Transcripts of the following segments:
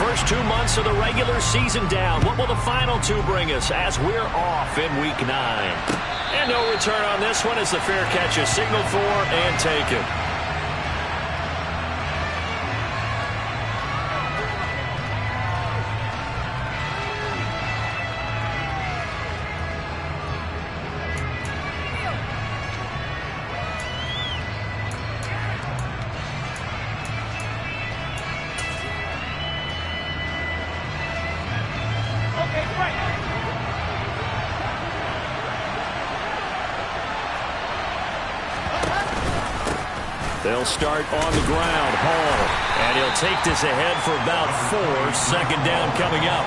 First 2 months of the regular season down. What will the final 2 bring us as we're off in Week 9? And no return on this one as the fair catch is signaled for and taken. They'll start on the ground. Hall. And he'll take this ahead for about 4. Second down coming up.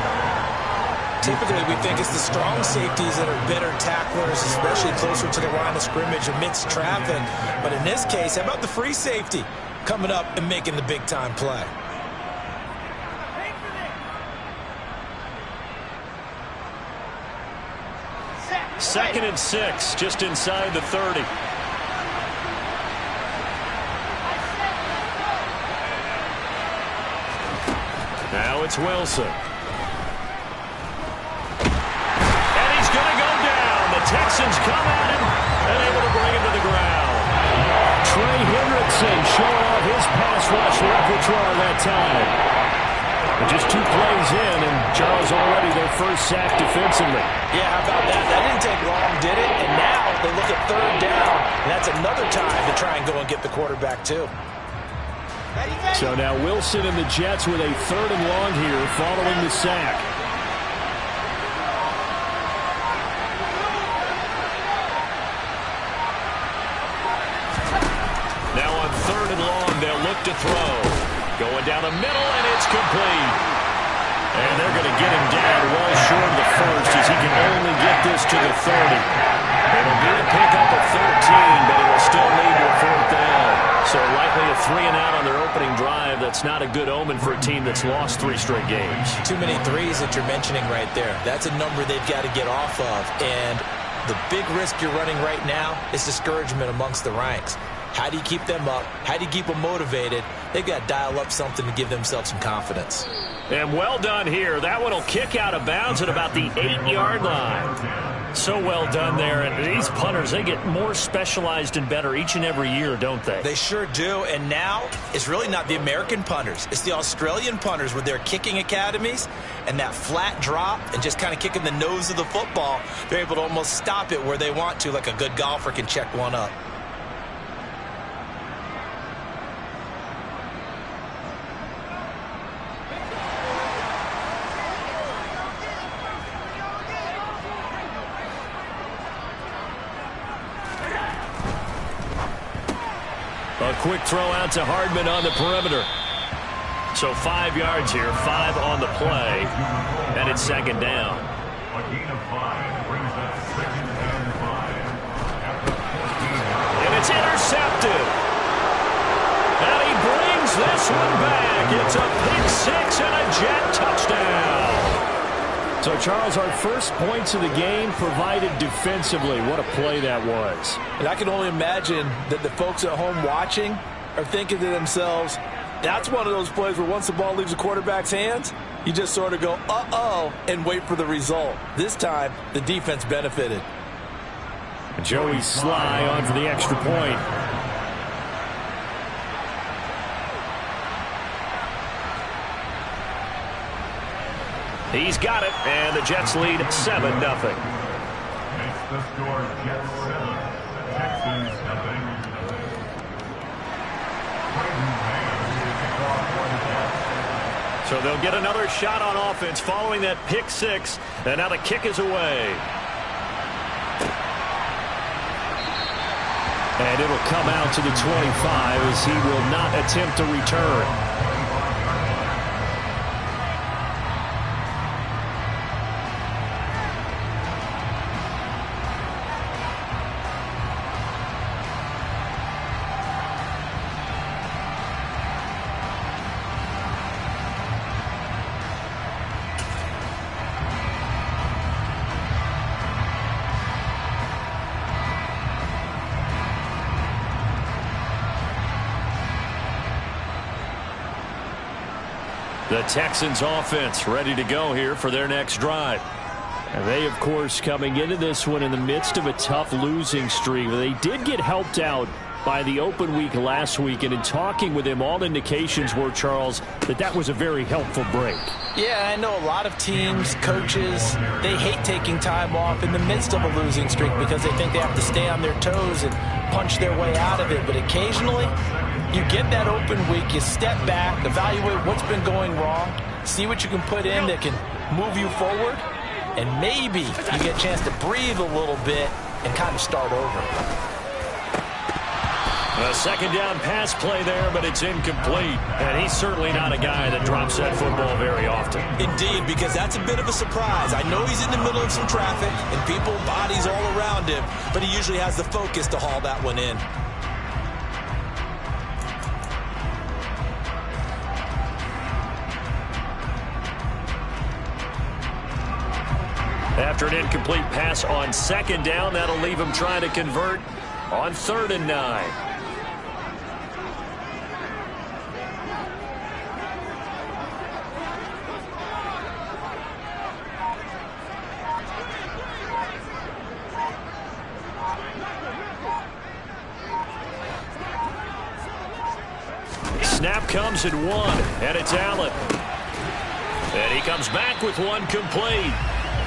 Typically, we think it's the strong safeties that are better tacklers, especially closer to the line of scrimmage amidst traffic. But in this case, how about the free safety coming up and making the big-time play? Second and 6, just inside the 30. Now it's Wilson. And he's going to go down. The Texans come at him and able to bring him to the ground. Trey Hendrickson showing off his pass rush repertoire that time. But just 2 plays in, and Charles already their first sack defensively. Yeah, how about that? That didn't take long, did it? And now they look at 3rd down, and that's another time to try and go and get the quarterback, too. So now Wilson and the Jets with a 3rd and long here following the sack. Now on 3rd and long, they'll look to throw. Going down the middle, and it's complete. And they're going to get him down well short of the first as he can only get this to the 30. It'll be a pickup of 13, but it will still lead to a 4th down. So likely a 3 and out on their opening drive. That's not a good omen for a team that's lost 3 straight games. Too many threes that you're mentioning right there. That's a number they've got to get off of. And the big risk you're running right now is discouragement amongst the ranks. How do you keep them up? How do you keep them motivated? They've got to dial up something to give themselves some confidence. And well done here. That one will kick out of bounds at about the 8-yard line. So well done there. And these punters, they get more specialized and better each and every year, don't they? They sure do. And now it's really not the American punters. It's the Australian punters with their kicking academies and that flat drop and just kind of kicking the nose of the football. They're able to almost stop it where they want to, like a good golfer can check one up. A quick throw out to Hardman on the perimeter. So 5 yards here, 5 on the play, and it's 2nd down. A gain of 5 brings up 2nd and 5. And it's intercepted. And he brings this one back. It's a pick 6 and a Jet touchdown. So, Charles, our first points of the game provided defensively. What a play that was. And I can only imagine that the folks at home watching are thinking to themselves, that's one of those plays where once the ball leaves the quarterback's hands, you just sort of go, uh-oh, and wait for the result. This time, the defense benefited. Joey Sly on for the extra point. He's got it, and the Jets lead 7-0. Makes the score Jets 7, Texans nothing. So they'll get another shot on offense following that pick 6, and now the kick is away. And it'll come out to the 25 as he will not attempt to return. The Texans offense ready to go here for their next drive. And they, of course, coming into this one in the midst of a tough losing streak. They did get helped out by the open week last week, and in talking with him, all indications were, Charles, that was a very helpful break. Yeah, I know a lot of teams, coaches, they hate taking time off in the midst of a losing streak because they think they have to stay on their toes and punch their way out of it. But occasionally, you get that open week, you step back, evaluate what's been going wrong, see what you can put in that can move you forward, and maybe you get a chance to breathe a little bit and kind of start over. A second down pass play there, but it's incomplete. And he's certainly not a guy that drops that football very often. Indeed, because that's a bit of a surprise. I know he's in the middle of some traffic and people, bodies all around him, but he usually has the focus to haul that one in. After an incomplete pass on second down, that'll leave him trying to convert on 3rd and 9. Snap comes at 1, and it's Allen. And he comes back with one complete.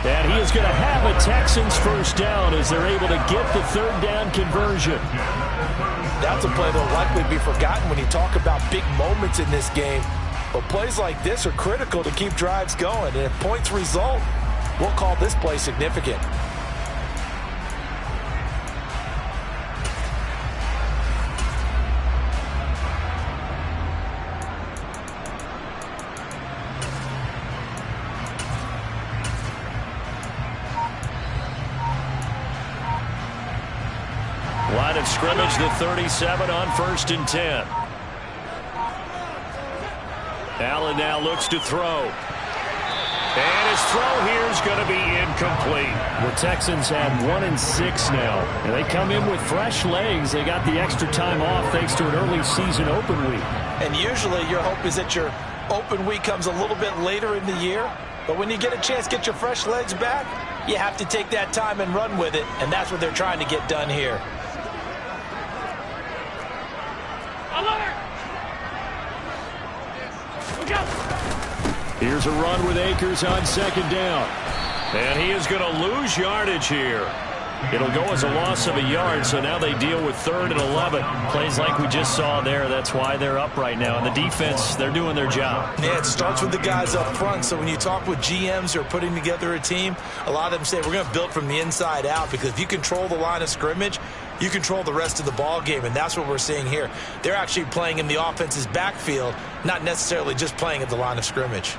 And he is going to have a Texans first down as they're able to get the 3rd down conversion. That's a play that will likely be forgotten when you talk about big moments in this game. But plays like this are critical to keep drives going. And if points result, we'll call this play significant. Line of scrimmage, the 37 on 1st and 10. Allen now looks to throw. And his throw here is going to be incomplete. The Texans have 1-6 now. And they come in with fresh legs. They got the extra time off thanks to an early season open week. And usually your hope is that your open week comes a little bit later in the year. But when you get a chance to get your fresh legs back, you have to take that time and run with it. And that's what they're trying to get done here. Here's a run with Akers on 2nd down. And he is going to lose yardage here. It'll go as a loss of a yard, so now they deal with 3rd and 11. Plays like we just saw there. That's why they're up right now. And the defense, they're doing their job. Yeah, it starts with the guys up front. So when you talk with GMs who are putting together a team, a lot of them say we're going to build from the inside out, because if you control the line of scrimmage, you control the rest of the ball game, and that's what we're seeing here. They're actually playing in the offense's backfield, not necessarily just playing at the line of scrimmage.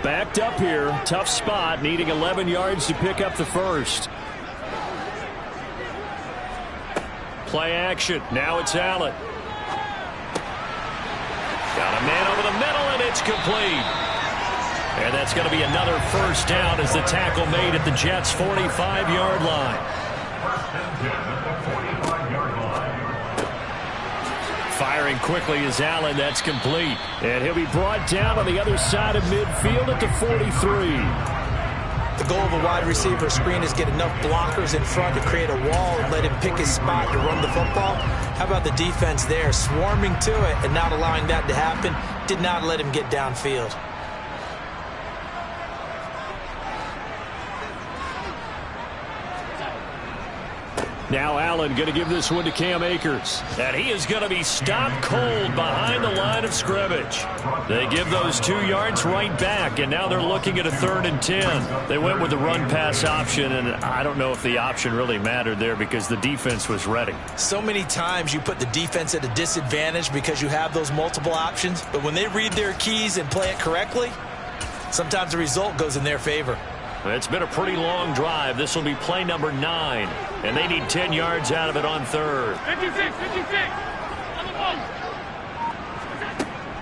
Backed up here, tough spot, needing 11 yards to pick up the first. Play action. Now it's Allen. Got a man over the middle, and it's complete. And that's going to be another first down as the tackle made at the Jets' 45-yard line. Firing quickly is Allen. That's complete. And he'll be brought down on the other side of midfield at the 43. The goal of a wide receiver screen is get enough blockers in front to create a wall and let him pick his spot to run the football. How about the defense there, swarming to it and not allowing that to happen? Did not let him get downfield. Now Allen going to give this one to Cam Akers. And he is going to be stopped cold behind the line of scrimmage. They give those 2 yards right back, and now they're looking at a 3rd and 10. They went with the run-pass option, and I don't know if the option really mattered there because the defense was ready. So many times you put the defense at a disadvantage because you have those multiple options, but when they read their keys and play it correctly, sometimes the result goes in their favor. It's been a pretty long drive. This will be play number 9, and they need 10 yards out of it on 3rd. 56.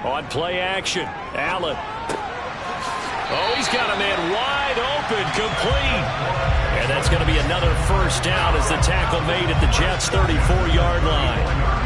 On play action, Allen. Oh, he's got a man wide open, complete. And that's going to be another first down as the tackle made at the Jets' 34-yard line.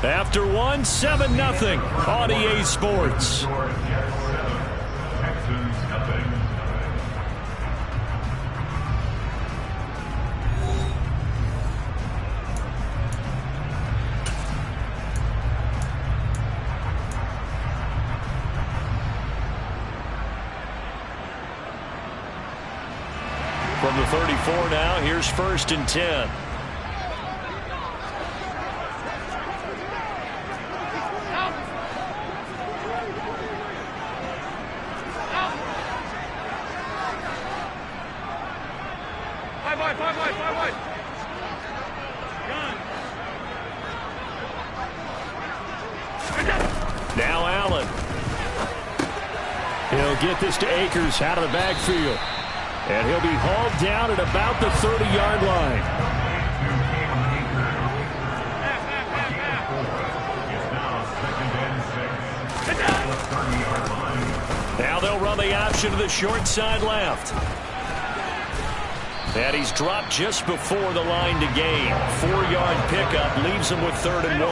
After one, 7-0 on EA Sports. From the 34 now, here's 1st and 10. Now Allen. He'll get this to Akers out of the backfield. And he'll be hauled down at about the 30-yard line. Now they'll run the option to the short side left. And he's dropped just before the line to gain. 4-yard pickup leaves him with 3rd and 1.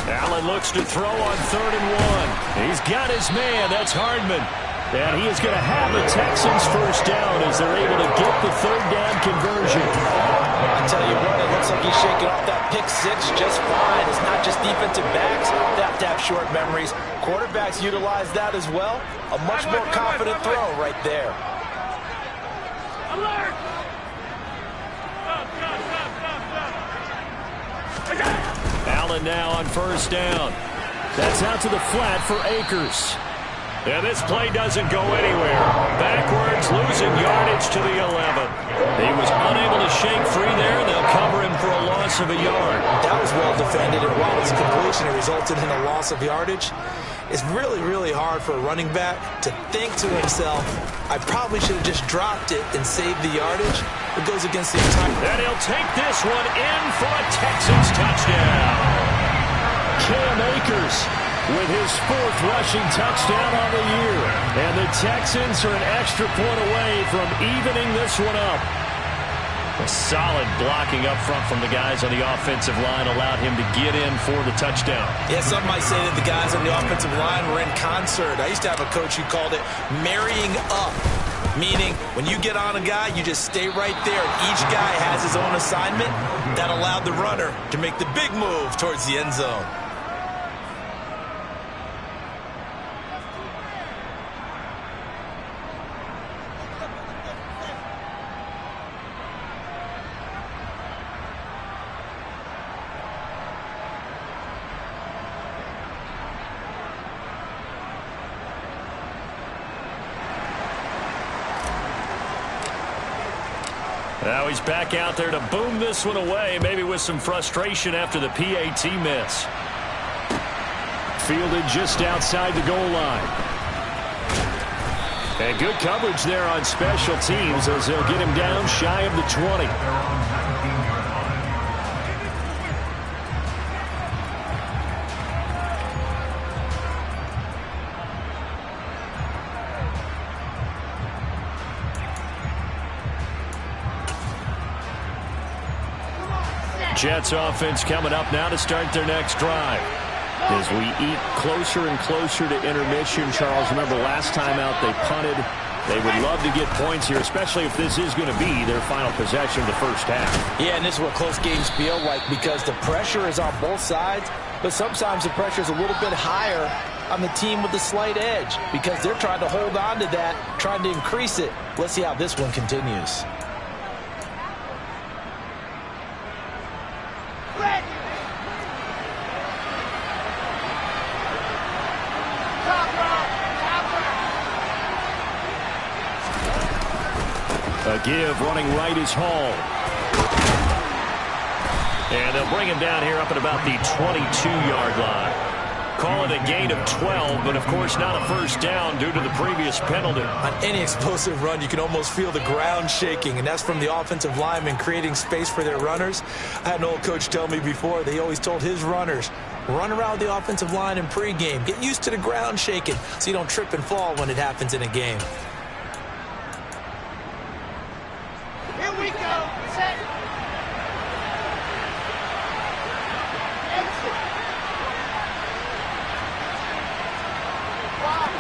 Allen looks to throw on 3rd and 1. He's got his man. That's Hardman. And he is going to have the Texans first down as they're able to get the 3rd down conversion. I tell you what, it looks like he's shaking off that pick six just fine. It's not just defensive backs that have to have short memories. Quarterbacks utilize that as well. A much more confident throw right there. Alert! Allen now on 1st down. That's out to the flat for Akers. And this play doesn't go anywhere. Backwards, losing yardage to the 11. He was unable to shake free there. They'll cover him for a loss of a yard. That was well defended, and while it's completion, it resulted in a loss of yardage. It's really, really hard for a running back to think to himself, I probably should have just dropped it and saved the yardage. It goes against the entire... And he'll take this one in for a Texans touchdown. Cam Akers with his 4th rushing touchdown on the year. And the Texans are an extra point away from evening this one up. A solid blocking up front from the guys on the offensive line allowed him to get in for the touchdown. Yeah, some might say that the guys on the offensive line were in concert. I used to have a coach who called it marrying up, meaning when you get on a guy, you just stay right there. Each guy has his own assignment that allowed the runner to make the big move towards the end zone. Now he's back out there to boom this one away, maybe with some frustration after the PAT miss. Fielded just outside the goal line. And good coverage there on special teams as they'll get him down shy of the 20. Jets offense coming up now to start their next drive. As we eat closer and closer to intermission, Charles, remember last time out they punted. They would love to get points here, especially if this is going to be their final possession of the first half. Yeah, and this is what close games feel like because the pressure is on both sides, but sometimes the pressure is a little bit higher on the team with the slight edge because they're trying to hold on to that, trying to increase it. Let's see how this one continues. A give running right is Hall. And they'll bring him down here up at about the 22-yard line. Call it a gain of 12, but of course not a first down due to the previous penalty. On any explosive run, you can almost feel the ground shaking, and that's from the offensive linemen creating space for their runners. I had an old coach tell me before, they always told his runners, run around the offensive line in pregame. Get used to the ground shaking so you don't trip and fall when it happens in a game. Here we go. Set. Exit. Wow.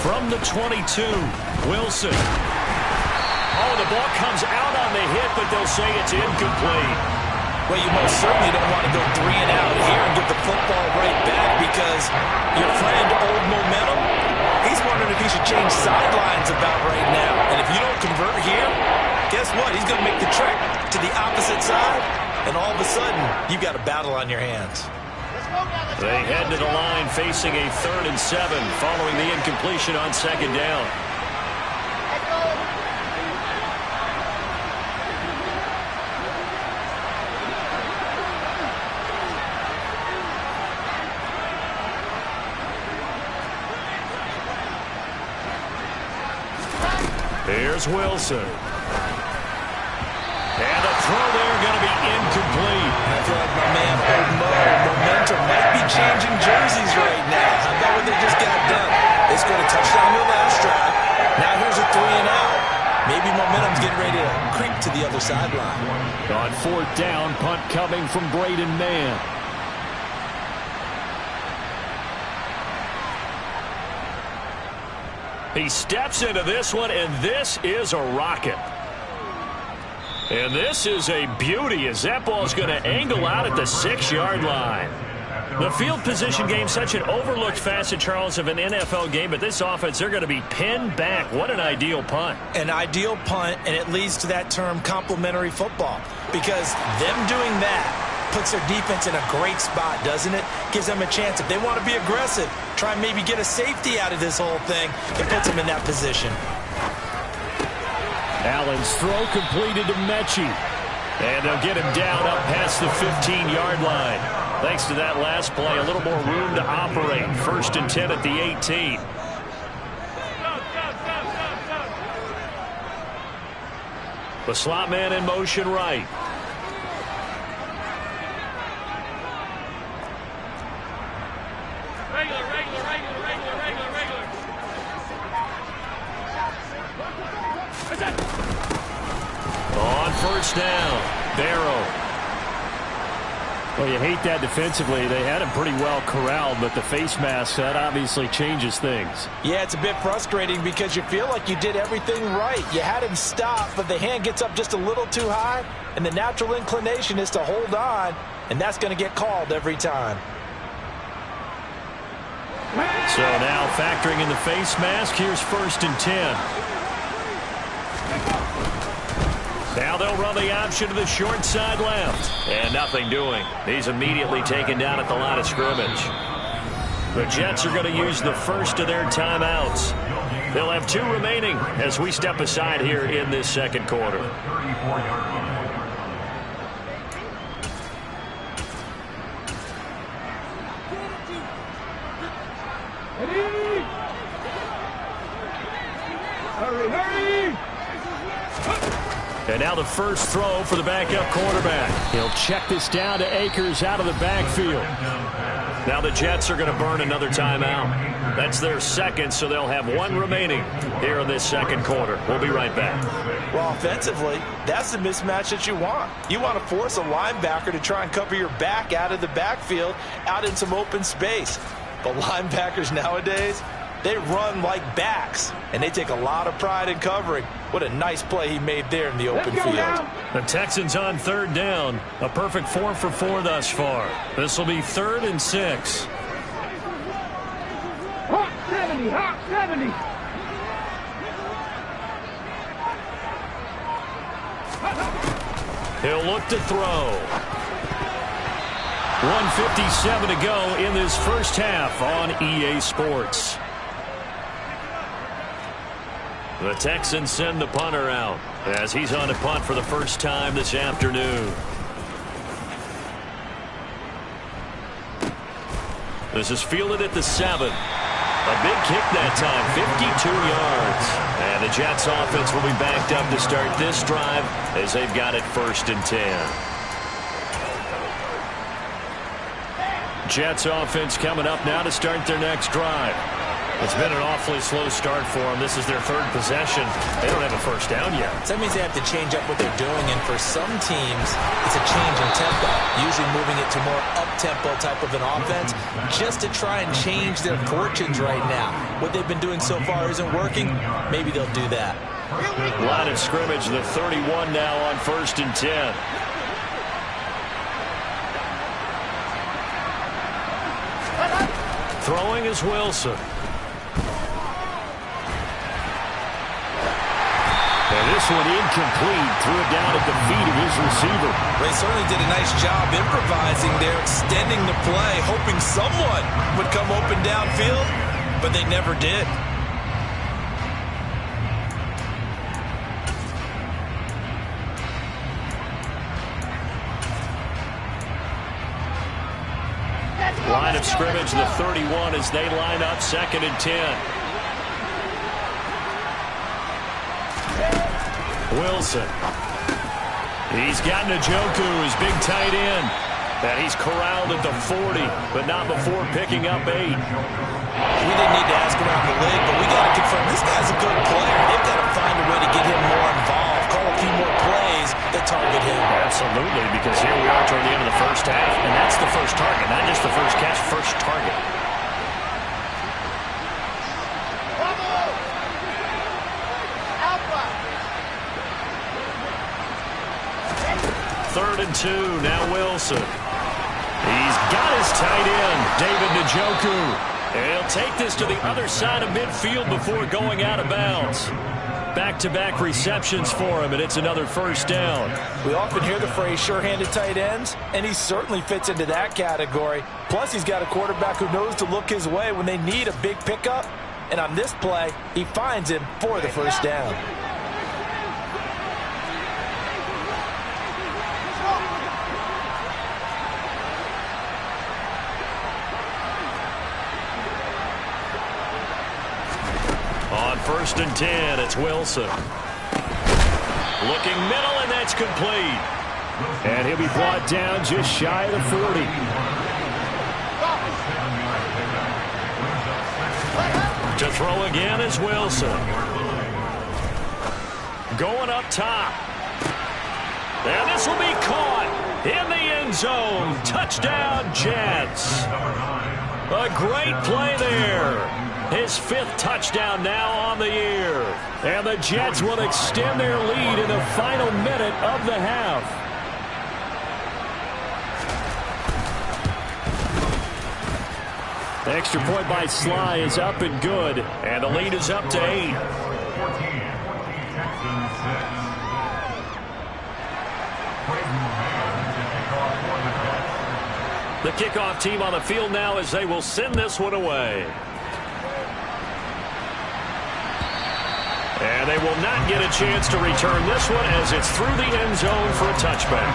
From the 22, Wilson. Oh, the ball comes out on the hit, but they'll say it's incomplete. Well, you most certainly don't want to go 3 and out here and get the football right back because your friend, Old Momentum, he's wondering if he should change sidelines about right now. And if you don't convert here, guess what? He's going to make the trek to the opposite side, and all of a sudden, you've got a battle on your hands. They head to the line facing a 3rd and 7 following the incompletion on 2nd down. Here's Wilson. And a throw there going to be incomplete. I feel like my man, Old Mo, Momentum might be changing jerseys right now. How about what they just got done? They scored a touchdown their last drive. Now here's a 3 and out. Maybe Momentum's getting ready to creep to the other sideline. On 4th down, punt coming from Braden Mann. He steps into this one, and this is a rocket. And this is a beauty as that ball's going to angle out at the 6-yard line. The field position game, such an overlooked facet, Charles, of an NFL game, but this offense, they're going to be pinned back. What an ideal punt. An ideal punt, and it leads to that term complementary football because them doing that puts their defense in a great spot, doesn't it? Gives them a chance. If they want to be aggressive, try and maybe get a safety out of this whole thing, it puts them in that position. Allen's throw completed to Mechie. And they'll get him down up past the 15-yard line. Thanks to that last play, a little more room to operate. 1st and 10 at the 18. The slot man in motion right. On 1st down, Barrow. Well, you hate that defensively. They had him pretty well corralled, but the face mask, that obviously changes things. Yeah, it's a bit frustrating because you feel like you did everything right. You had him stop, but the hand gets up just a little too high, and the natural inclination is to hold on, and that's going to get called every time. So now factoring in the face mask, here's 1st and 10. Now they'll run the option to the short side left. And nothing doing. He's immediately taken down at the line of scrimmage. The Jets are going to use the first of their timeouts. They'll have 2 remaining as we step aside here in this 2nd quarter. Hurry! And now the first throw for the backup quarterback. He'll check this down to Akers out of the backfield. Now the Jets are going to burn another timeout. That's their 2nd, so they'll have 1 remaining here in this 2nd quarter. We'll be right back. Well, offensively, that's the mismatch that you want. You want to force a linebacker to try and cover your back out of the backfield, out in some open space. But linebackers nowadays, They run like backs, and they take a lot of pride in covering. What a nice play he made there in the open field. The Texans on third down. A perfect 4 for 4 thus far. This will be 3rd and 6. Hot 70, hot 70. He'll look to throw. 1:57 to go in this first half on EA Sports. The Texans send the punter out as he's on a punt for the first time this afternoon. This is fielded at the 7. A big kick that time, 52 yards. And the Jets offense will be backed up to start this drive as they've got it 1st and 10. Jets offense coming up now to start their next drive. It's been an awfully slow start for them. This is their 3rd possession. They don't have a first down yet. So that means they have to change up what they're doing, and for some teams, it's a change in tempo, usually moving it to more up-tempo type of an offense just to try and change their fortunes right now. What they've been doing so far isn't working. Maybe they'll do that. Line of scrimmage, the 31 now on 1st and 10. Throwing is Wilson. And this one incomplete. Threw it down at the feet of his receiver. They certainly did a nice job improvising there, extending the play, hoping someone would come open downfield, but they never did. Line of scrimmage, the 31 as they line up 2nd and 10. Wilson. He's got Njoku, his big tight end. And he's corralled at the 40, but not before picking up 8. We didn't need to ask around the league, but we got to confirm this guy's a good player. They've got to find a way to get him more involved, call a few more plays that target him. Absolutely, because here we are toward the end of the first half, and that's the first target, not just the first catch, first target. Third and 2, now Wilson. He's got his tight end, David Njoku. And he'll take this to the other side of midfield before going out of bounds. Back-to-back receptions for him, and it's another first down. We often hear the phrase sure-handed tight ends, and he certainly fits into that category. Plus, he's got a quarterback who knows to look his way when they need a big pickup. And on this play, he finds him for the first down. On 1st and 10, it's Wilson. Looking middle, and that's complete. And he'll be brought down just shy of the 40. To throw again is Wilson. Going up top. And this will be caught in the end zone. Touchdown, Jets. A great play there. His 5th touchdown now on the year. And the Jets will extend their lead in the final minute of the half. The extra point by Sly is up and good. And the lead is up to 8. 14, Texans 6. The kickoff team on the field now as they will send this one away. And they will not get a chance to return this one as it's through the end zone for a touchback.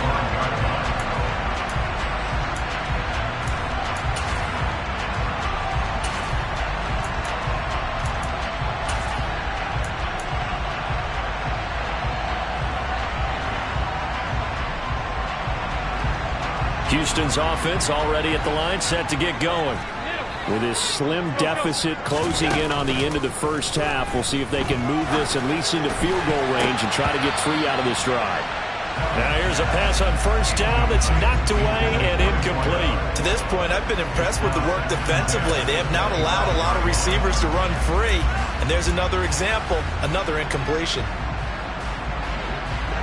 Houston's offense already at the line, set to get going. With this slim deficit closing in on the end of the first half, we'll see if they can move this at least into field goal range and try to get 3 out of this drive. Now here's a pass on first down that's knocked away and incomplete. To this point, I've been impressed with the work defensively. They have not allowed a lot of receivers to run free. And there's another example, another incompletion.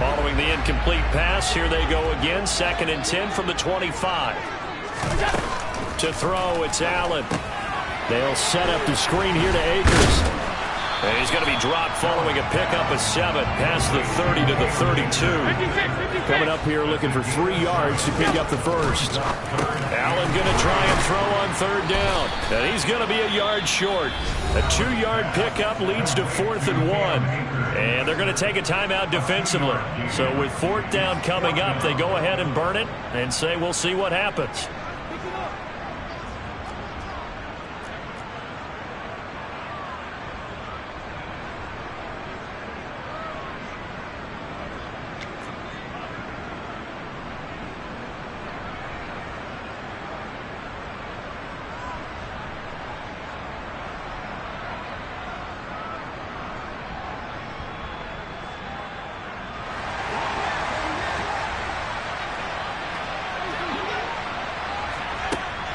Following the incomplete pass, here they go again. 2nd and 10 from the 25. To throw, it's Allen. They'll set up the screen here to Akers. And he's going to be dropped following a pickup of 7 past the 30 to the 32. Coming up here looking for 3 yards to pick up the first. Allen going to try and throw on 3rd down. And he's going to be a yard short. A 2-yard pickup leads to 4th and 1. And they're going to take a timeout defensively. So with 4th down coming up, they go ahead and burn it and say we'll see what happens.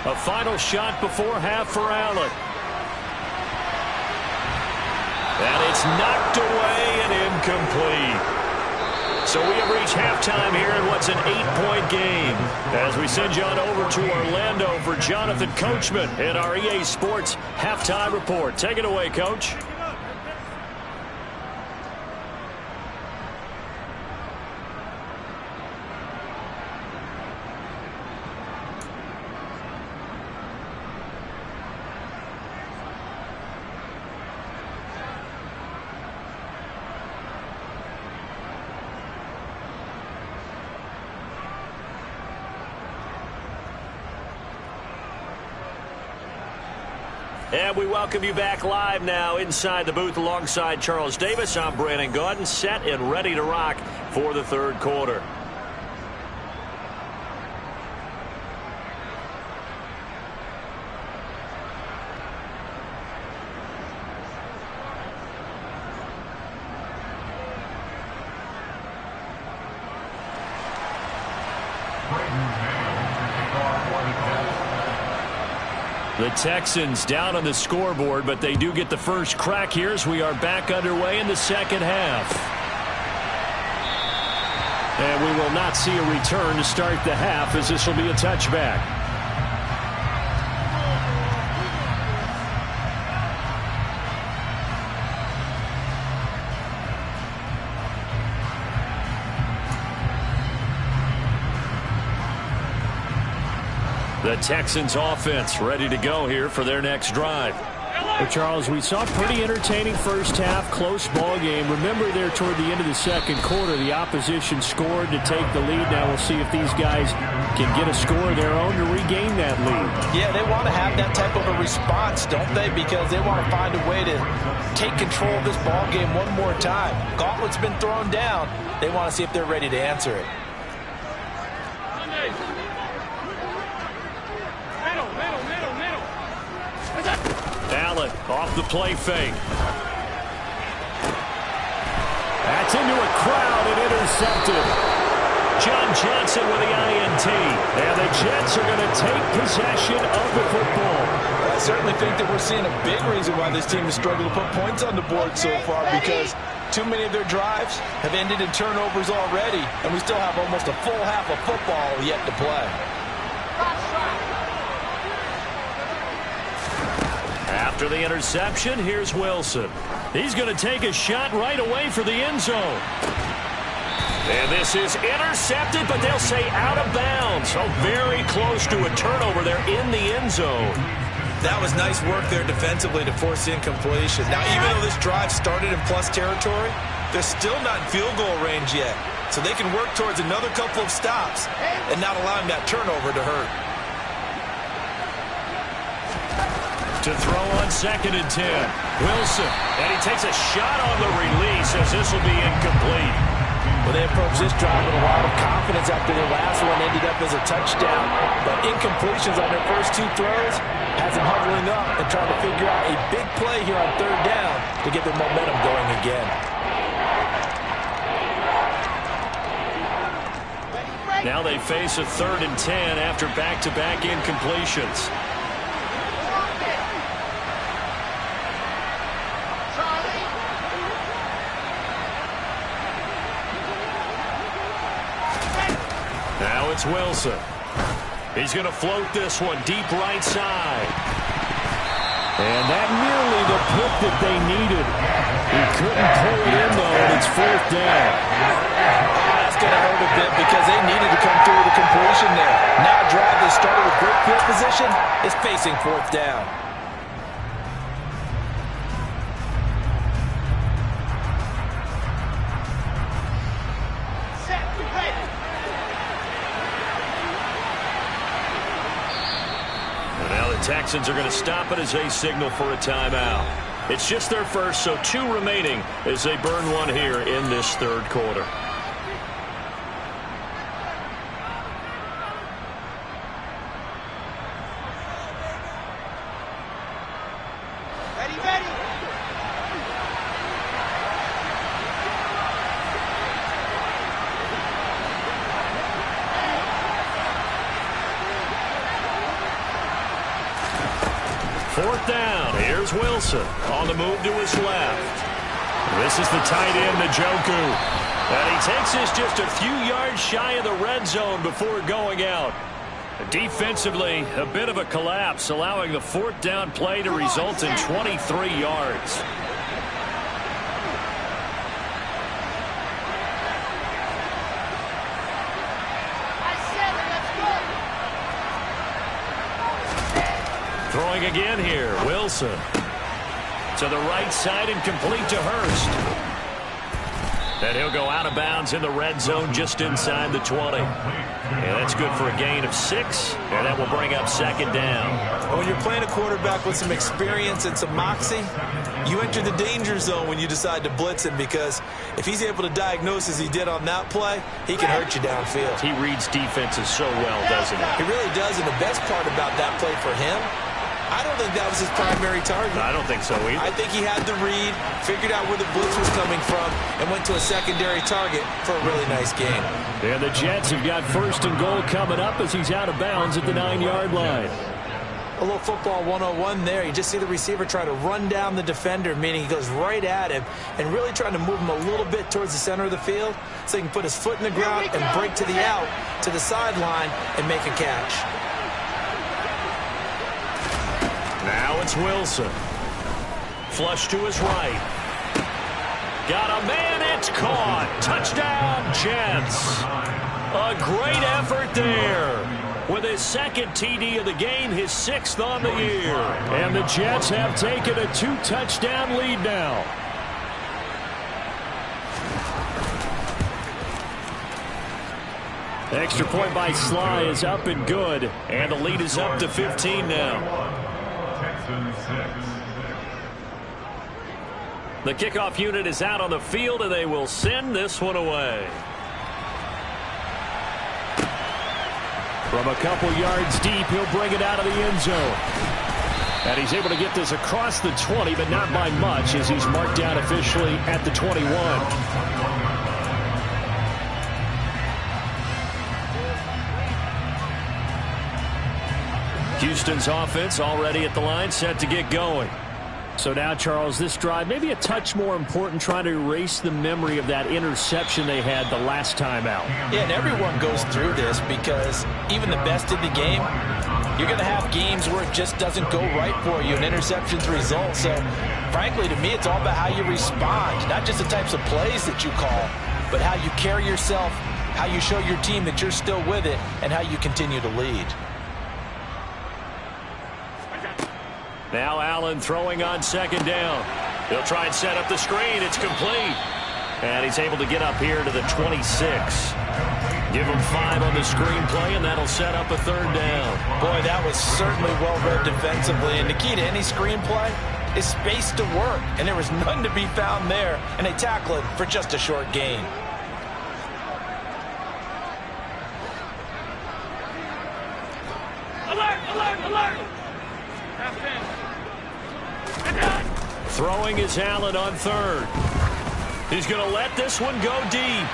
A final shot before half for Allen. And it's knocked away and incomplete. So we have reached halftime here in what's an 8-point game. As we send you on over to Orlando for Jonathan Coachman in our EA Sports Halftime Report. Take it away, Coach. And we welcome you back live now inside the booth alongside Charles Davis. I'm Brandon Gaudin, set and ready to rock for the 3rd quarter. The Texans down on the scoreboard, but they do get the first crack here as we are back underway in the 2nd half. And we will not see a return to start the half, as this will be a touchback. The Texans offense ready to go here for their next drive. Well, Charles, we saw a pretty entertaining first half, close ball game. Remember there toward the end of the 2nd quarter, the opposition scored to take the lead. Now we'll see if these guys can get a score of their own to regain that lead. Yeah, they want to have that type of a response, don't they? Because they want to find a way to take control of this ball game one more time. Gauntlet's been thrown down. They want to see if they're ready to answer it. Allen off the play fake. That's into a crowd and intercepted. John Johnson with the INT. And the Jets are going to take possession of the football. I certainly think that we're seeing a big reason why this team has struggled to put points on the board so far, because too many of their drives have ended in turnovers already, and we still have almost a full half of football yet to play. After the interception, here's Wilson. He's going to take a shot right away for the end zone. And this is intercepted, but they'll say out of bounds. So very close to a turnover there in the end zone. That was nice work there defensively to force incompletion. Now, even though this drive started in plus territory, they're still not in field goal range yet. So they can work towards another couple of stops and not allowing that turnover to hurt. To throw on 2nd and 10. Wilson, and he takes a shot on the release as this will be incomplete. Well, they approached this drive with a lot of confidence after their last one ended up as a touchdown. But incompletions on their first 2 throws has them huddling up and trying to figure out a big play here on 3rd down to get their momentum going again. Now they face a 3rd and 10 after back-to-back incompletions. Now it's Wilson. He's going to float this one deep right side. And that nearly the pick that they needed. He couldn't pull it in, though, and it's 4th down. That's going to hurt a bit because they needed to come through with a completion there. Now a drive that started with great field position is facing 4th down. Texans are going to stop it as they signal for a timeout. It's just their first, so 2 remaining as they burn one here in this 3rd quarter. Down. Here's Wilson on the move to his left. This is the tight end, Njoku. And he takes this just a few yards shy of the red zone before going out. Defensively, a bit of a collapse, allowing the 4th down play to result in 23 yards. Throwing again here, Wilson. To the right side and complete to Hurst. And he'll go out of bounds in the red zone just inside the 20. And that's good for a gain of 6, and that will bring up 2nd down. When you're playing a quarterback with some experience and some moxie, you enter the danger zone when you decide to blitz him, because if he's able to diagnose as he did on that play, he can hurt you downfield. He reads defenses so well, doesn't he? He really does, and the best part about that play for him, I don't think that was his primary target. I don't think so either. I think he had the read, figured out where the blitz was coming from, and went to a secondary target for a really nice game. And the Jets have got 1st and goal coming up as he's out of bounds at the 9-yard line. A little football 101 there. You just see the receiver try to run down the defender, meaning he goes right at him and really trying to move him a little bit towards the center of the field so he can put his foot in the ground and break to the out, to the sideline, and make a catch. Now it's Wilson. Flush to his right. Got a man, it's caught. Touchdown, Jets. A great effort there. With his 2nd TD of the game, his 6th on the year. And the Jets have taken a 2-touchdown lead now. Extra point by Sly is up and good. And the lead is up to 15 now. The kickoff unit is out on the field, and they will send this one away. From a couple yards deep, he'll bring it out of the end zone. And he's able to get this across the 20, but not by much, as he's marked down officially at the 21. Houston's offense already at the line, set to get going. So now, Charles, this drive maybe a touch more important, trying to erase the memory of that interception they had the last time out. Yeah, and everyone goes through this because even the best in the game, you're going to have games where it just doesn't go right for you and interceptions result. So, frankly, to me, it's all about how you respond, not just the types of plays that you call, but how you carry yourself, how you show your team that you're still with it, and how you continue to lead. Now Allen throwing on 2nd down. He'll try and set up the screen. It's complete. And he's able to get up here to the 26. Give him 5 on the screenplay, and that'll set up a 3rd down. Boy, that was certainly well read defensively. And the key to any screenplay is space to work. And there was none to be found there. And they tackle it for just a short gain. Alert, alert, alert. Throwing is Allen on 3rd. He's going to let this one go deep.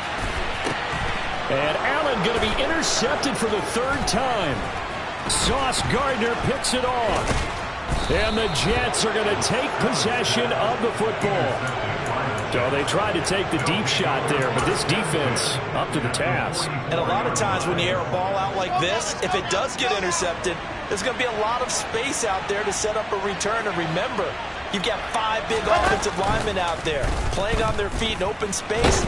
And Allen going to be intercepted for the third time. Sauce Gardner picks it off. And the Jets are going to take possession of the football. So they tried to take the deep shot there, but this defense up to the task. And a lot of times when you air a ball out like this, if it does get intercepted, there's going to be a lot of space out there to set up a return. And remember, you've got 5 big offensive linemen out there playing on their feet in open space.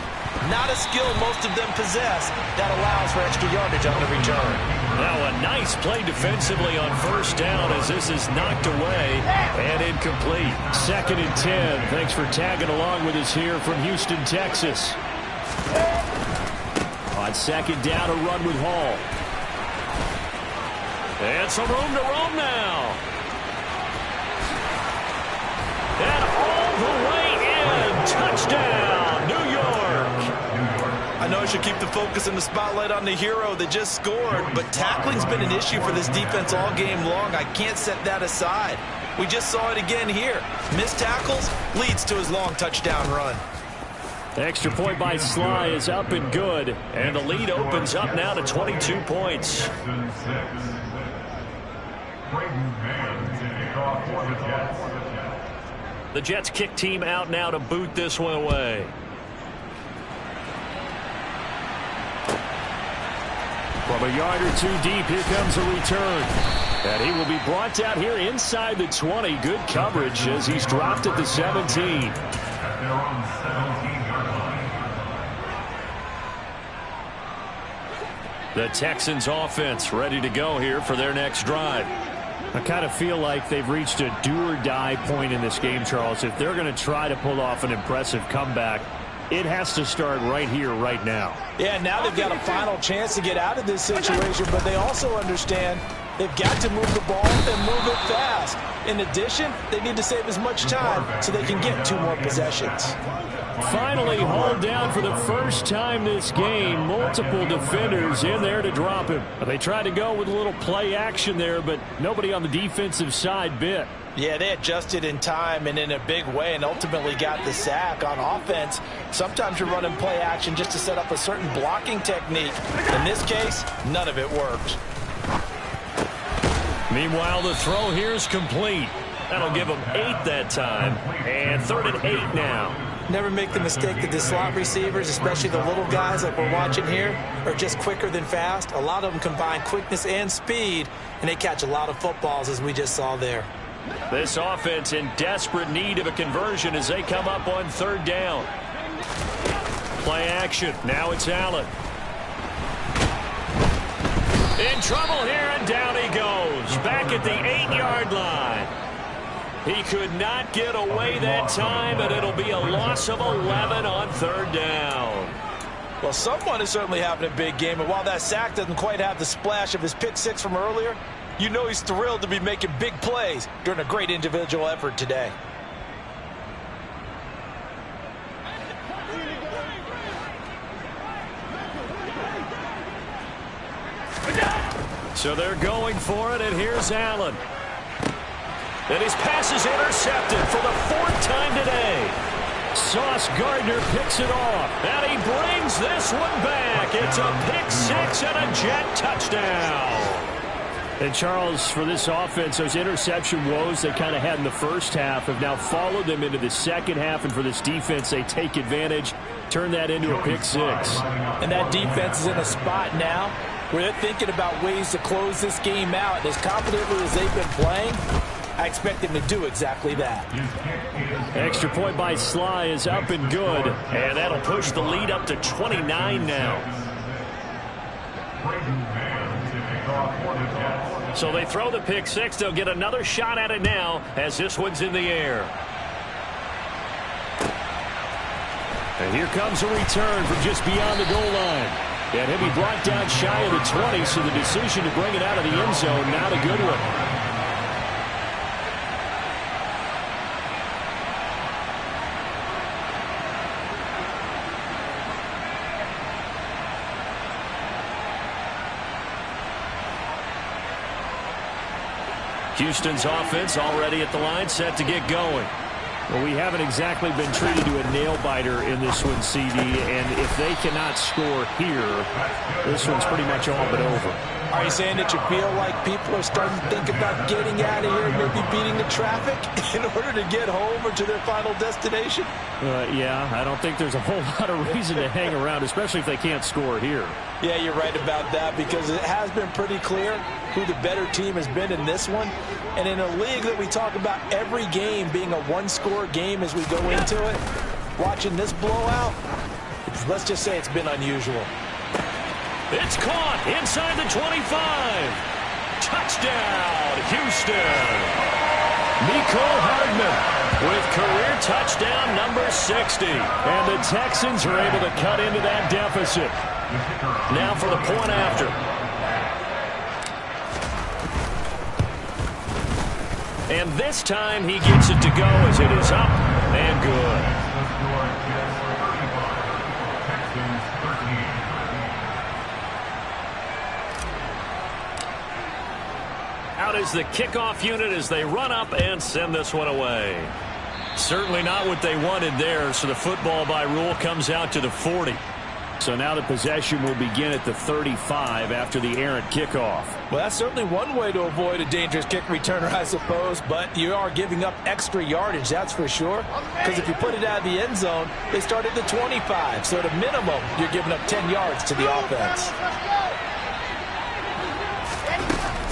Not a skill most of them possess that allows for extra yardage on the return. Now a nice play defensively on first down as this is knocked away and incomplete. 2nd and 10. Thanks for tagging along with us here from Houston, Texas. On 2nd down, a run with Hall. And some room to roam now. And all the way in. Touchdown, New York. I know I should keep the focus and the spotlight on the hero that just scored, but tackling's been an issue for this defense all game long. I can't set that aside. We just saw it again here. Missed tackles leads to his long touchdown run. The extra point by Sly is up and good, and the lead opens up now to 22 points. The Jets kick team out now to boot this one away. From a yard or two deep, here comes a return. And he will be brought out here inside the 20. Good coverage as he's dropped at the 17. The Texans offense ready to go here for their next drive. I kind of feel like they've reached a do-or-die point in this game, Charles. If they're going to try to pull off an impressive comeback, it has to start right here, right now. Yeah, now they've got a final chance to get out of this situation, but they also understand they've got to move the ball and move it fast. In addition, they need to save as much time so they can get 2 more possessions. Finally hauled down for the first time this game. Multiple defenders in there to drop him. They tried to go with a little play action there, but nobody on the defensive side bit. Yeah, they adjusted in time and in a big way and ultimately got the sack. On offense, sometimes you're running play action just to set up a certain blocking technique. In this case, none of it worked. Meanwhile, the throw here is complete. That'll give them 8 that time. And 3rd and 8 now. Never make the mistake that the slot receivers, especially the little guys like we're watching here, are just quicker than fast. A lot of them combine quickness and speed, and they catch a lot of footballs, as we just saw there. This offense in desperate need of a conversion as they come up on 3rd down. Play action. Now it's Allen. In trouble here, and down he goes. Back at the 8-yard line. He could not get away that time, and it'll be a loss of 11 on 3rd down. Well, someone is certainly having a big game, and while that sack doesn't quite have the splash of his pick 6 from earlier, you know he's thrilled to be making big plays during a great individual effort today. So they're going for it, and here's Allen. And his pass is intercepted for the 4th time today. Sauce Gardner picks it off. And he brings this one back. It's a pick 6 and a Jet touchdown. And, Charles, for this offense, those interception woes they kind of had in the first half have now followed them into the second half. And for this defense, they take advantage, turn that into a pick 6. And that defense is in a spot now where they're thinking about ways to close this game out. And as confidently as they've been playing, I expect them to do exactly that. Extra point by Sly is up and good. And that'll push the lead up to 29 now. So they throw the pick 6. They'll get another shot at it now as this one's in the air. And here comes a return from just beyond the goal line. And he'll be brought down shy of the 20, so the decision to bring it out of the end zone, not a good one. Houston's offense already at the line, set to get going. Well, we haven't exactly been treated to a nail-biter in this one, CD, and if they cannot score here, this one's pretty much all but over. Are you saying that you feel like people are starting to think about getting out of here, maybe beating the traffic in order to get home or to their final destination? Yeah, I don't think there's a whole lot of reason to hang around, especially if they can't score here. Yeah, you're right about that, because it has been pretty clear who the better team has been in this one. And in a league that we talk about every game being a one-score game as we go into it, watching this blowout, let's just say it's been unusual. It's caught inside the 25. Touchdown, Houston. Mecole Hardman with career touchdown number 60. And the Texans are able to cut into that deficit. Now for the point after. And this time he gets it to go as it is up and good. Out is the kickoff unit as they run up and send this one away. Certainly not what they wanted there, so the football by rule comes out to the 40. So now the possession will begin at the 35 after the errant kickoff. Well, that's certainly one way to avoid a dangerous kick returner, I suppose, but you are giving up extra yardage, that's for sure, because if you put it out of the end zone, they start at the 25, so at a minimum, you're giving up 10 yards to the offense.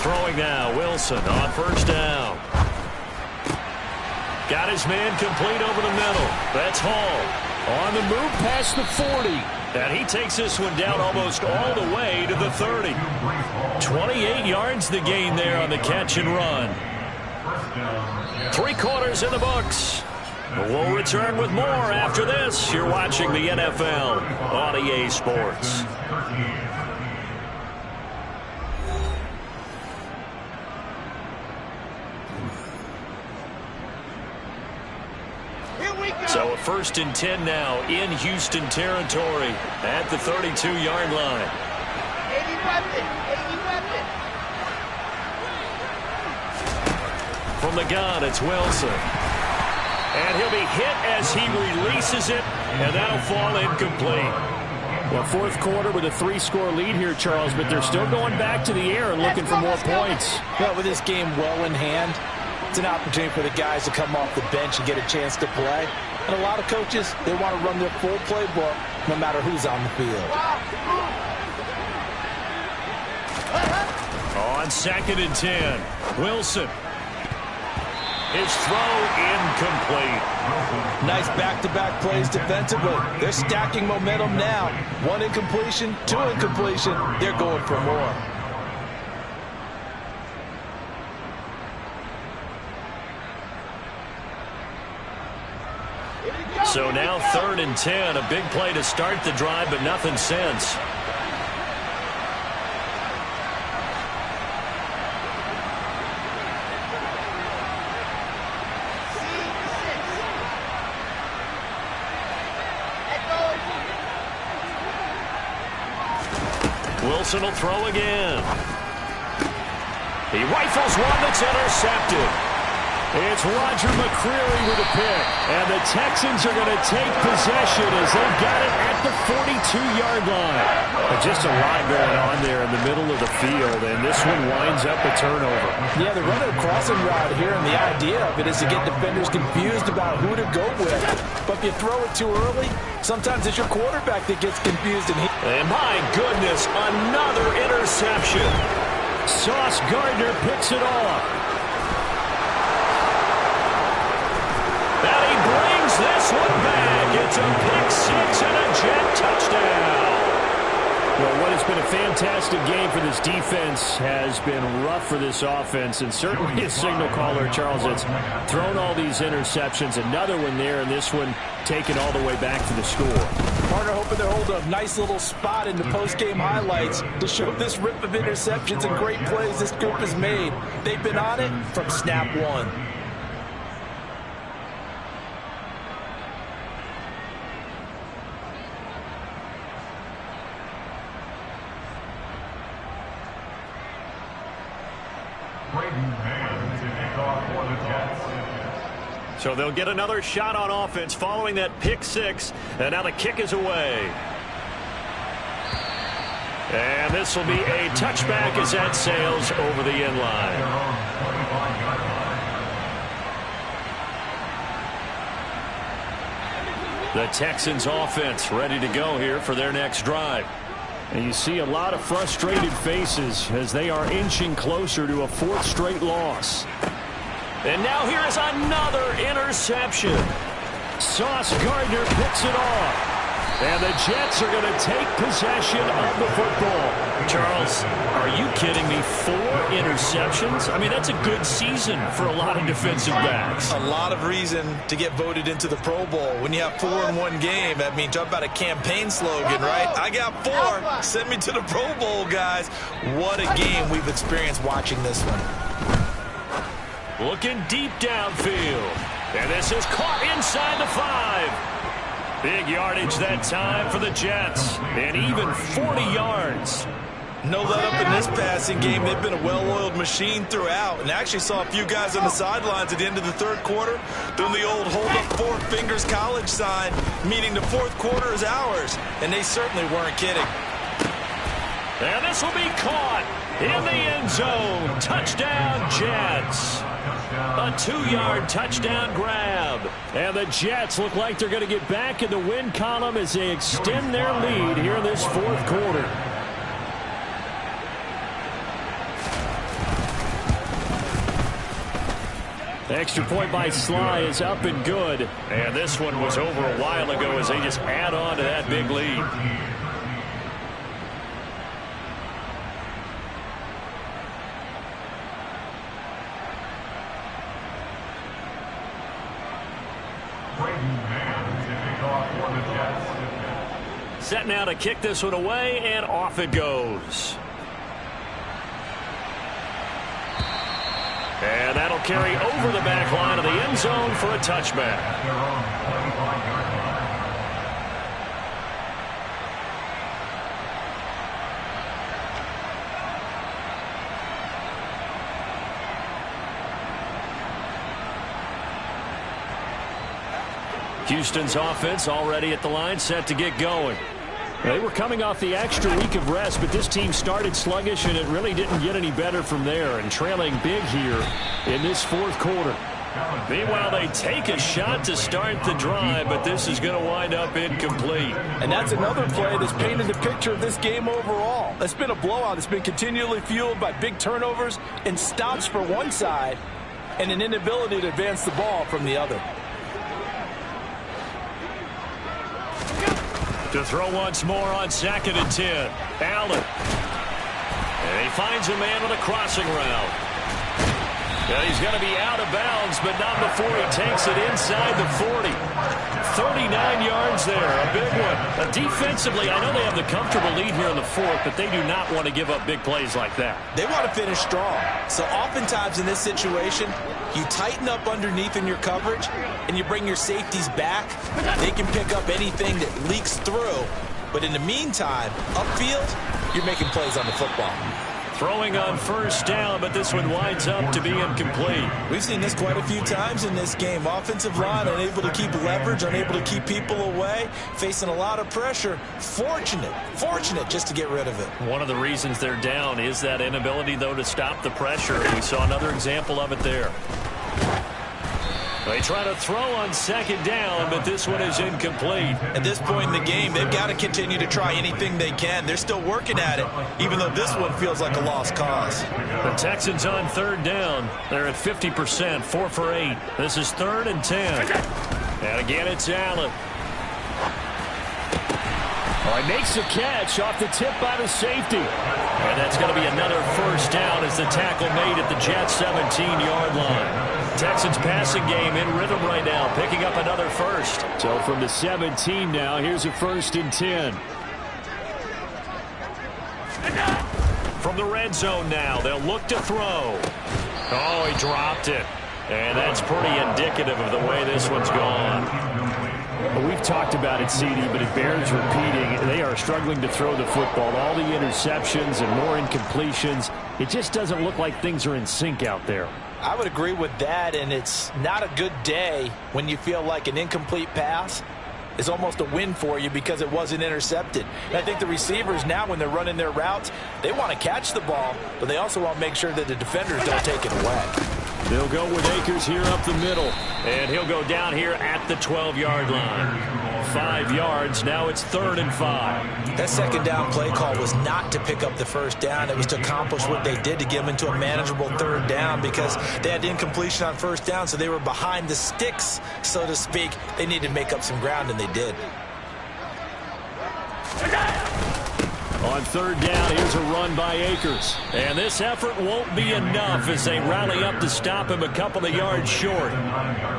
Throwing now, Wilson on first down. Got his man complete over the middle. That's Hall. On the move past the 40. And he takes this one down almost all the way to the 30. 28 yards the gain there on the catch and run. 3 quarters in the books. We'll return with more after this. You're watching the NFL on EA Sports. So a 1st and 10 now in Houston territory at the 32-yard line. 80 weapon, 80 weapon. From the gun, it's Wilson. And he'll be hit as he releases it, and that'll fall incomplete. Well, 4th quarter with a 3-score lead here, Charles, but they're still going back to the air and looking for more points. Well, with this game well in hand, it's an opportunity for the guys to come off the bench and get a chance to play. And a lot of coaches, they want to run their full playbook no matter who's on the field. On 2nd and 10, Wilson. His throw incomplete. Nice back-to-back plays defensively. They're stacking momentum now. 1 incompletion, 2 incompletion. They're going for more. So now 3rd and 10, a big play to start the drive, but nothing since. Wilson will throw again. He rifles one that's intercepted. It's Roger McCreary with a pick. And the Texans are going to take possession as they've got it at the 42-yard line. But just a lot going on there in the middle of the field, and this one winds up a turnover. Yeah, they're running a crossing route here, and the idea of it is to get defenders confused about who to go with. But if you throw it too early, sometimes it's your quarterback that gets confused. And my goodness, another interception. Sauce Gardner picks it off. And he brings this one back. It's a pick 6 and a jet touchdown. Well, what has been a fantastic game for this defense has been rough for this offense, and certainly a signal caller, Charles, that's thrown all these interceptions. Another one there, and this one taken all the way back to the score. Partner hoping they hold a nice little spot in the post-game highlights to show this rip of interceptions and great plays this group has made. They've been on it from snap one. So they'll get another shot on offense following that pick six. And now the kick is away. And this will be a touchback as that sails over the end line. The Texans offense ready to go here for their next drive. And you see a lot of frustrated faces as they are inching closer to a fourth straight loss. And now here is another interception. Sauce Gardner picks it off. And the Jets are going to take possession of the football. Charles, are you kidding me? 4 interceptions? I mean, that's a good season for a lot of defensive backs. A lot of reason to get voted into the Pro Bowl. When you have 4 in one game, I mean, talk about a campaign slogan, right? I got 4. Send me to the Pro Bowl, guys. What a game we've experienced watching this one. Looking deep downfield. And this is caught inside the 5. Big yardage that time for the Jets. And even 40 yards. No let up in this passing game. They've been a well-oiled machine throughout. And actually saw a few guys on the sidelines at the end of the third quarter doing the old hold up 4 fingers college sign, meaning the fourth quarter is ours. And they certainly weren't kidding. And this will be caught in the end zone. Touchdown, Jets. A 2-yard touchdown grab. And the Jets look like they're going to get back in the win column as they extend their lead here in this fourth quarter. Extra point by Sly is up and good. And this one was over a while ago as they just add on to that big lead. Set now to kick this one away, and off it goes. And that'll carry over the back line of the end zone for a touchback. Houston's offense already at the line, set to get going. They were coming off the extra week of rest, but this team started sluggish, and it really didn't get any better from there, and trailing big here in this fourth quarter. Meanwhile, they take a shot to start the drive, but this is going to wind up incomplete. And that's another play that's painted the picture of this game overall. It's been a blowout. It's been continually fueled by big turnovers and stops for one side and an inability to advance the ball from the other. To throw once more on 2nd and 10. Allen. And he finds a man with a crossing route. Yeah, he's going to be out of bounds, but not before he takes it inside the 40. 39 yards there, a big one. Defensively, I know they have the comfortable lead here in the fourth, but they do not want to give up big plays like that. They want to finish strong. So oftentimes in this situation, you tighten up underneath in your coverage, and you bring your safeties back. They can pick up anything that leaks through. But in the meantime, upfield, you're making plays on the football. Throwing on first down, but this one winds up to be incomplete. We've seen this quite a few times in this game. Offensive line unable to keep leverage, unable to keep people away, facing a lot of pressure. Fortunate just to get rid of it. One of the reasons they're down is that inability, though, to stop the pressure. We saw another example of it there. They try to throw on 2nd down, but this one is incomplete. At this point in the game, they've got to continue to try anything they can. They're still working at it, even though this one feels like a lost cause. The Texans on 3rd down. They're at 50%, 4 for 8. This is 3rd and 10. And again, it's Allen. Oh, he makes the catch off the tip by the safety. And that's going to be another first down as the tackle made at the Jets' 17-yard line. Texans passing game in rhythm right now, picking up another first. So from the 17 now, here's a 1st and 10. From the red zone now, they'll look to throw. Oh, he dropped it. And that's pretty indicative of the way this one's gone. Well, we've talked about it, CD, but it bears repeating. They are struggling to throw the football. All the interceptions and more incompletions. It just doesn't look like things are in sync out there. I would agree with that, and it's not a good day when you feel like an incomplete pass is almost a win for you because it wasn't intercepted. And I think the receivers now, when they're running their routes, they want to catch the ball, but they also want to make sure that the defenders don't take it away. They'll go with Akers here up the middle, and he'll go down here at the 12-yard line. 5 yards, now it's 3rd and 5. That second down play call was not to pick up the first down. It was to accomplish what they did, to get them into a manageable 3rd down, because they had incompletion on first down, so they were behind the sticks, so to speak. They needed to make up some ground, and they did. On 3rd down, here's a run by Akers. And this effort won't be enough as they rally up to stop him a couple of yards short.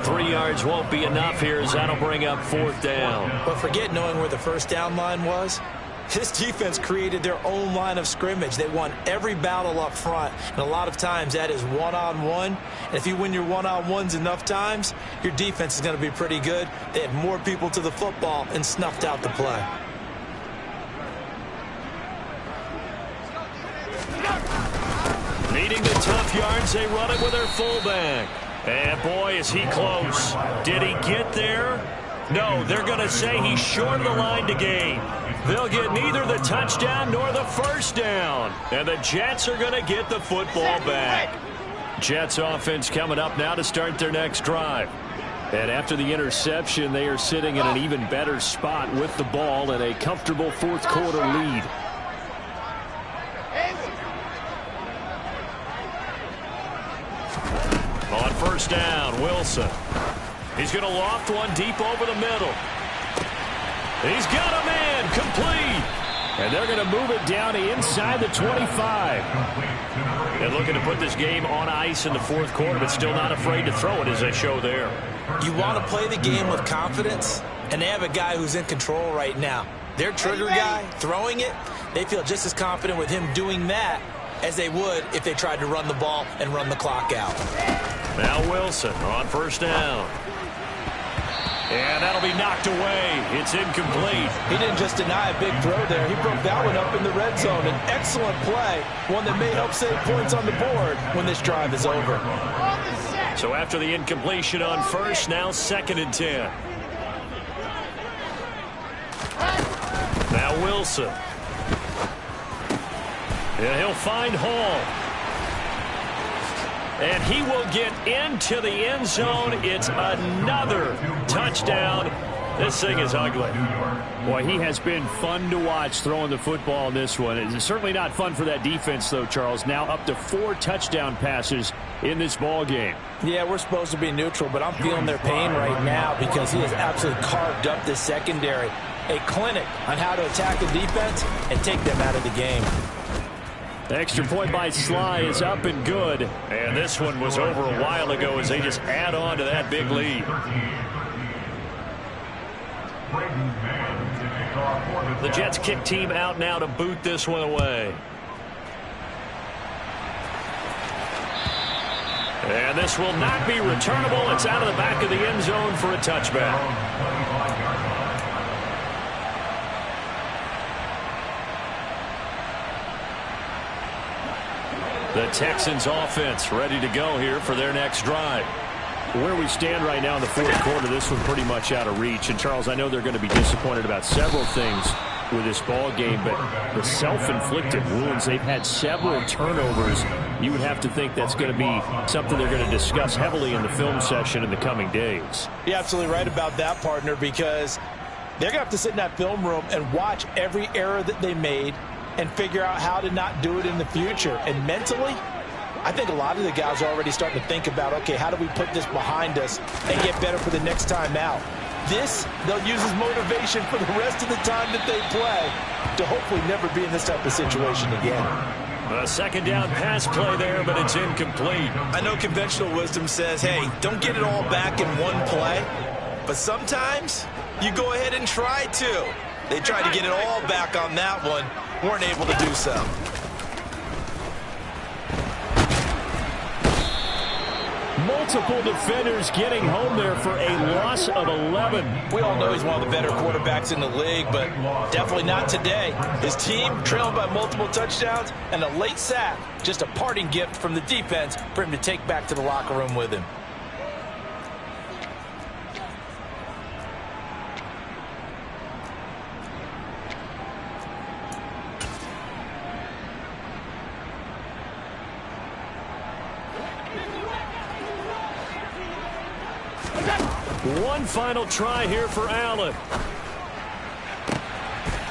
3 yards won't be enough here as that'll bring up 4th down. But forget knowing where the first down line was. This defense created their own line of scrimmage. They won every battle up front, and a lot of times that is one-on-one. And if you win your one-on-ones enough times, your defense is going to be pretty good. They had more people to the football and snuffed out the play. Needing the tough yards, they run it with their fullback. And boy, is he close. Did he get there? No, they're going to say he's short of the line to gain. They'll get neither the touchdown nor the first down. And the Jets are going to get the football back. Jets offense coming up now to start their next drive. And after the interception, they are sitting in an even better spot with the ball and a comfortable 4th quarter lead. On 1st down, Wilson. He's going to loft one deep over the middle. He's got a man, complete. And they're going to move it down to inside the 25. And looking to put this game on ice in the 4th quarter, but still not afraid to throw it as they show there. You want to play the game with confidence, and they have a guy who's in control right now. Their trigger guy, throwing it, they feel just as confident with him doing that as they would if they tried to run the ball and run the clock out. Now Wilson on 1st down. And that'll be knocked away. It's incomplete. He didn't just deny a big throw there. He broke that one up in the red zone. An excellent play, one that may help save points on the board when this drive is over. So after the incompletion on 1st, now 2nd and 10. Now Wilson. And he'll find Hall. And he will get into the end zone. It's another touchdown. This thing is ugly. Boy, he has been fun to watch throwing the football in this one. It's certainly not fun for that defense, though, Charles. Now up to 4 touchdown passes in this ball game. Yeah, we're supposed to be neutral, but I'm feeling their pain right now because he has absolutely carved up this secondary. A clinic on how to attack the defense and take them out of the game. The extra point by Sly is up and good. And this one was over a while ago as they just add on to that big lead. The Jets kick team out now to boot this one away. And this will not be returnable. It's out of the back of the end zone for a touchback. The Texans offense ready to go here for their next drive. Where we stand right now in the 4th quarter, this one pretty much out of reach. And, Charles, I know they're going to be disappointed about several things with this ball game, but the self-inflicted wounds, they've had several turnovers. You would have to think that's going to be something they're going to discuss heavily in the film session in the coming days. You're absolutely right about that, partner, because they're going to have to sit in that film room and watch every error that they made and figure out how to not do it in the future. And mentally, I think a lot of the guys are already starting to think about, okay, how do we put this behind us and get better for the next time out? This, they'll use as motivation for the rest of the time that they play to hopefully never be in this type of situation again. A 2nd down pass play there, but it's incomplete. I know conventional wisdom says, hey, don't get it all back in one play. But sometimes you go ahead and try to. They tried to get it all back on that one. Weren't able to do so. multiple defenders getting home there for a loss of 11. We all know he's one of the better quarterbacks in the league, but definitely not today. His team trailing by multiple touchdowns and a late sack. Just a parting gift from the defense for him to take back to the locker room with him. One final try here for Allen.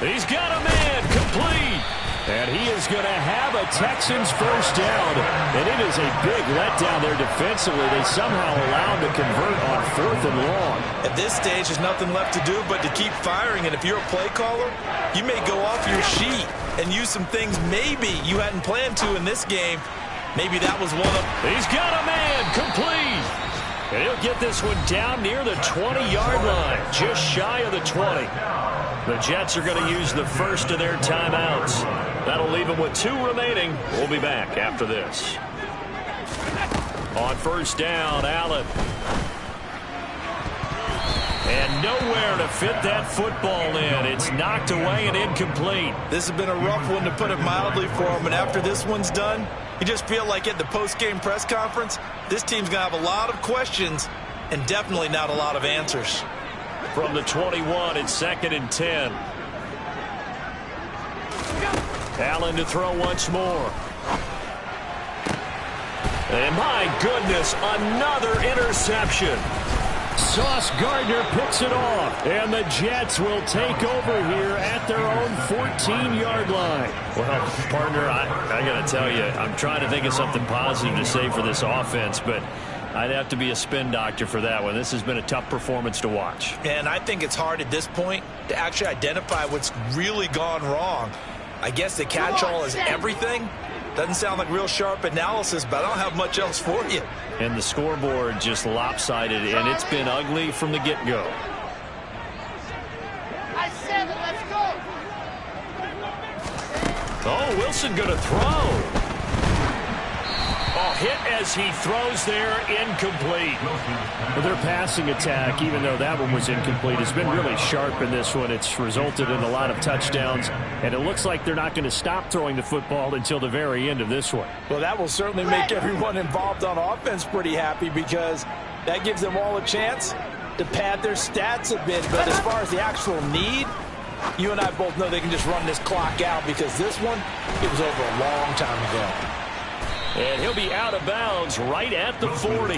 He's got a man complete. And he is going to have a Texans first down. And it is a big letdown there defensively. They somehow allowed to convert on 4th and long. At this stage, there's nothing left to do but to keep firing. And if you're a play caller, you may go off your sheet and use some things maybe you hadn't planned to in this game. Maybe that was one of them. He's got a man complete. And he'll get this one down near the 20-yard line, just shy of the 20. The Jets are going to use the first of their timeouts. That'll leave them with 2 remaining. We'll be back after this. On first down, Allen. And nowhere to fit that football in. It's knocked away and incomplete. This has been a rough one, to put it mildly, for him. And after this one's done, you just feel like at the post-game press conference, this team's going to have a lot of questions and definitely not a lot of answers. From the 21, it's 2nd and 10. Allen to throw once more. And my goodness, another interception. Sauce Gardner picks it off. And the Jets will take over here at their own 14-yard line. Well, partner, I got to tell you, I'm trying to think of something positive to say for this offense, but I'd have to be a spin doctor for that one. This has been a tough performance to watch. And I think it's hard at this point to actually identify what's really gone wrong. I guess the catch-all is everything. Doesn't sound like real sharp analysis, but I don't have much else for you. And the scoreboard just lopsided, and it's been ugly from the get-go. I said it, let's go. Oh, Wilson going to throw. Oh, hit as he throws there, incomplete. Well, their passing attack, even though that one was incomplete, has been really sharp in this one. It's resulted in a lot of touchdowns, and it looks like they're not going to stop throwing the football until the very end of this one. Well, that will certainly make everyone involved on offense pretty happy, because that gives them all a chance to pad their stats a bit. But as far as the actual need, you and I both know they can just run this clock out, because this one, it was over a long time ago. And he'll be out of bounds right at the 40.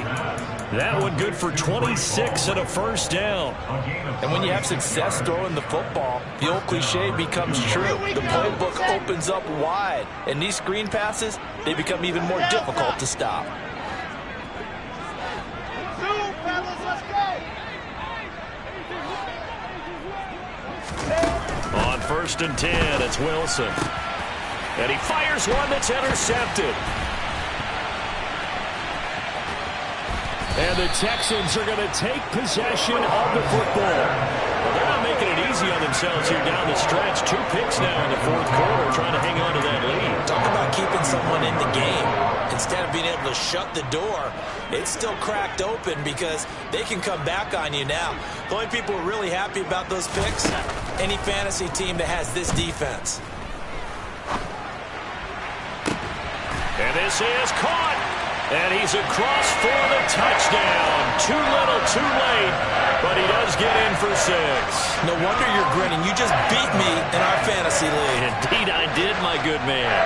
That one good for 26 and a first down. And when you have success throwing the football, the old cliche becomes true. The playbook opens up wide. And these screen passes, they become even more difficult to stop. On 1st and 10, it's Wilson. And he fires one that's intercepted. And the Texans are going to take possession of the football. Well, they're not making it easy on themselves here down the stretch. 2 picks now in the 4th quarter, trying to hang on to that lead. Talk about keeping someone in the game. Instead of being able to shut the door, it's still cracked open, because they can come back on you now. The only people who are really happy about those picks, any fantasy team that has this defense. And this is caught. And he's across for the touchdown. Too little, too late, but he does get in for 6. No wonder you're grinning. You just beat me in our fantasy league. Indeed I did, my good man.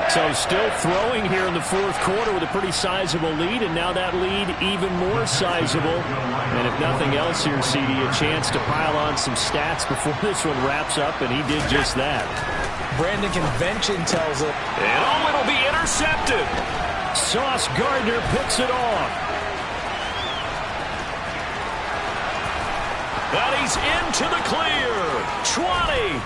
So still throwing here in the 4th quarter with a pretty sizable lead, and now that lead even more sizable. And if nothing else here, CD, a chance to pile on some stats before this one wraps up, and he did just that. Brandon convention tells it. And oh, it'll be intercepted. Sauce Gardner picks it off. And he's into the clear. 20.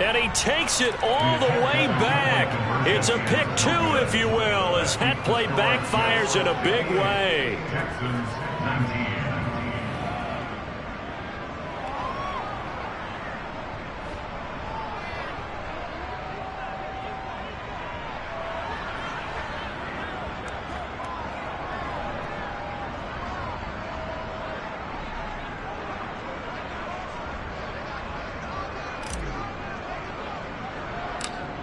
And he takes it all the way back. It's a pick 2, if you will, as that play backfires in a big way. Texans 19.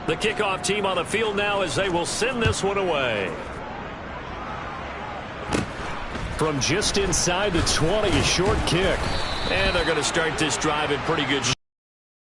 The kickoff team on the field now as they will send this one away. From just inside the 20, a short kick. And they're going to start this drive in pretty good shape.